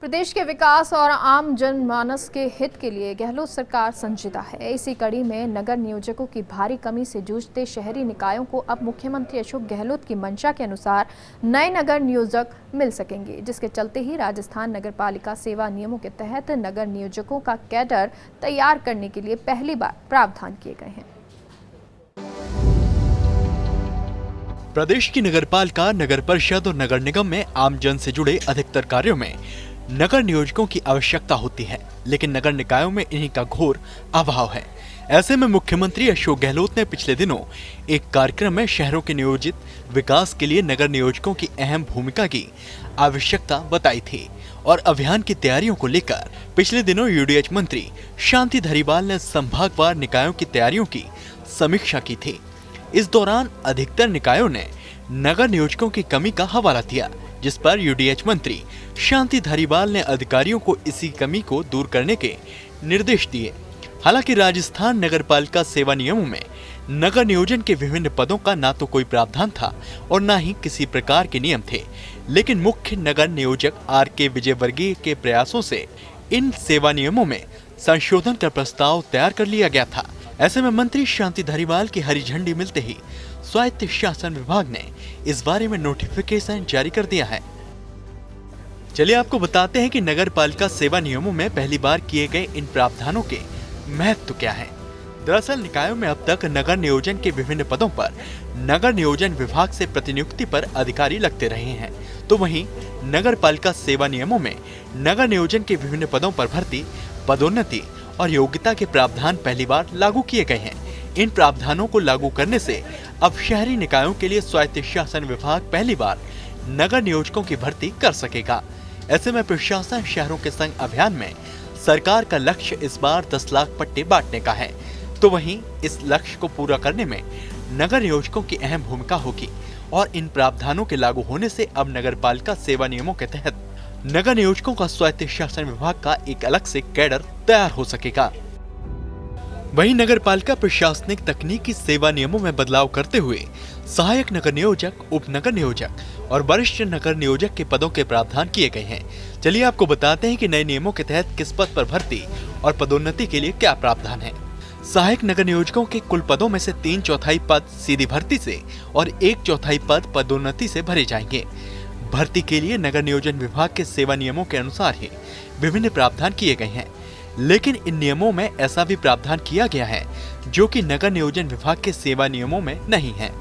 प्रदेश के विकास और आम जनमानस के हित के लिए गहलोत सरकार संजीदा है। इसी कड़ी में नगर नियोजकों की भारी कमी से जूझते शहरी निकायों को अब मुख्यमंत्री अशोक गहलोत की मंशा के अनुसार नए नगर नियोजक मिल सकेंगे, जिसके चलते ही राजस्थान नगर पालिका सेवा नियमों के तहत नगर नियोजकों का कैडर तैयार करने के लिए पहली बार प्रावधान किए गए हैं। प्रदेश की नगरपालिका, नगर परिषद और नगर निगम में आम जन से जुड़े अधिकतर कार्यों में नगर नियोजकों की आवश्यकता होती है, लेकिन नगर निकायों में इन्हीं का घोर अभाव है। ऐसे में मुख्यमंत्री अशोक गहलोत ने पिछले दिनों एक कार्यक्रम में शहरों के नियोजित विकास के लिए नगर नियोजकों की अहम भूमिका की आवश्यकता बताई थी और अभियान की तैयारियों को लेकर पिछले दिनों यूडीएच मंत्री शांति धारीवाल ने संभागवार निकायों की तैयारियों की समीक्षा की थी। इस दौरान अधिकतर निकायों ने नगर नियोजकों की कमी का हवाला दिया, जिस पर यूडीएच मंत्री शांति धारीवाल ने अधिकारियों को इसी कमी को दूर करने के निर्देश दिए। हालांकि राजस्थान नगरपालिका सेवा नियमों में नगर नियोजन के विभिन्न पदों का ना तो कोई प्रावधान था और ना ही किसी प्रकार के नियम थे, लेकिन मुख्य नगर नियोजक आर.के. विजयवर्गीय के प्रयासों से इन सेवा नियमों में संशोधन का प्रस्ताव तैयार कर लिया गया था। ऐसे में मंत्री शांति धारीवाल की हरी झंडी मिलते ही स्वायत्त शासन विभाग ने इस बारे में नोटिफिकेशन जारी कर दिया है। चलिए आपको बताते हैं कि नगर पालिका सेवा नियमों में पहली बार किए गए इन प्रावधानों के महत्व क्या है। दरअसल निकायों में अब तक नगर नियोजन के विभिन्न पदों पर नगर नियोजन विभाग से प्रतिनियुक्ति पर अधिकारी लगते रहे हैं, तो वहीं नगर पालिका सेवा नियमों में नगर नियोजन के विभिन्न पदों पर भर्ती, पदोन्नति और योग्यता के प्रावधान पहली बार लागू किए गए हैं। इन प्रावधानों को लागू करने से अब शहरी निकायों के लिए स्वायत्त शासन विभाग पहली बार नगर नियोजकों की भर्ती कर सकेगा। ऐसे में प्रशासन शहरों के संग अभियान में सरकार का लक्ष्य इस बार 10 लाख पट्टे बांटने का है, तो वहीं इस लक्ष्य को पूरा करने में नगर नियोजकों की अहम भूमिका होगी और इन प्रावधानों के लागू होने से अब नगर पालिका सेवा नियमों के तहत नगर नियोजकों का स्वायत्त शासन विभाग का एक अलग से कैडर तैयार हो सकेगा। वहीं नगर पालिका प्रशासनिक तकनीकी सेवा नियमों में बदलाव करते हुए सहायक नगर नियोजक, उप नगर नियोजक और वरिष्ठ नगर नियोजक के पदों के प्रावधान किए गए हैं। चलिए आपको बताते हैं कि नए नियमों के तहत किस पद पर भर्ती और पदोन्नति के लिए क्या प्रावधान है। सहायक नगर नियोजकों के कुल पदों में से 3/4 पद सीधी भर्ती से और 1/4 पद पदोन्नति से भरे जाएंगे। भर्ती के लिए नगर नियोजन विभाग के सेवा नियमों के अनुसार ही विभिन्न प्रावधान किए गए हैं, लेकिन इन नियमों में ऐसा भी प्रावधान किया गया है जो कि नगर नियोजन विभाग के सेवा नियमों में नहीं है।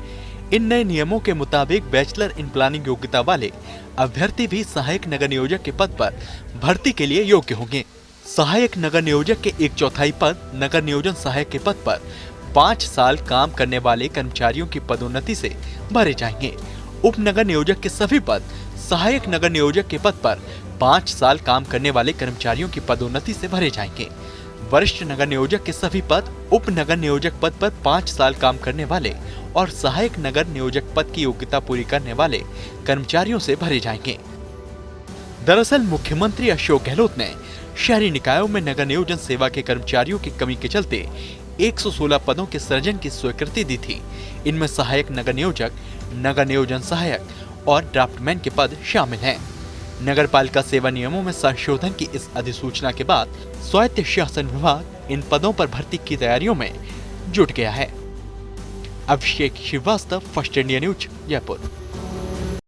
इन नए नियमों के मुताबिक बैचलर इन प्लानिंग योग्यता वाले अभ्यर्थी भी सहायक नगर नियोजक के पद पर भर्ती के लिए योग्य होंगे। सहायक नगर नियोजक के 1/4 पद नगर नियोजन सहायक के पद पर 5 साल काम करने वाले कर्मचारियों की पदोन्नति से भरे जाएंगे। उप नगर नियोजक के सभी पद सहायक नगर नियोजक के पद पर 5 साल काम करने वाले कर्मचारियों की पदोन्नति से भरे जाएंगे। वरिष्ठ नगर नियोजक के सभी पद उप नगर नियोजक पद पर 5 साल काम करने वाले और सहायक नगर नियोजक पद की योग्यता पूरी करने वाले कर्मचारियों से भरे जाएंगे। दरअसल मुख्यमंत्री अशोक गहलोत ने शहरी निकायों में नगर नियोजन सेवा के कर्मचारियों की कमी के चलते 116 पदों के सृजन की स्वीकृति दी थी। इनमें सहायक नगर नियोजक, नगर नियोजन सहायक और ड्राफ्टमैन के पद शामिल हैं। नगर पालिका सेवा नियमों में संशोधन की इस अधिसूचना के बाद स्वायत्त शासन विभाग इन पदों पर भर्ती की तैयारियों में जुट गया है। Abhishek Srivastava, first India news, Jaipur.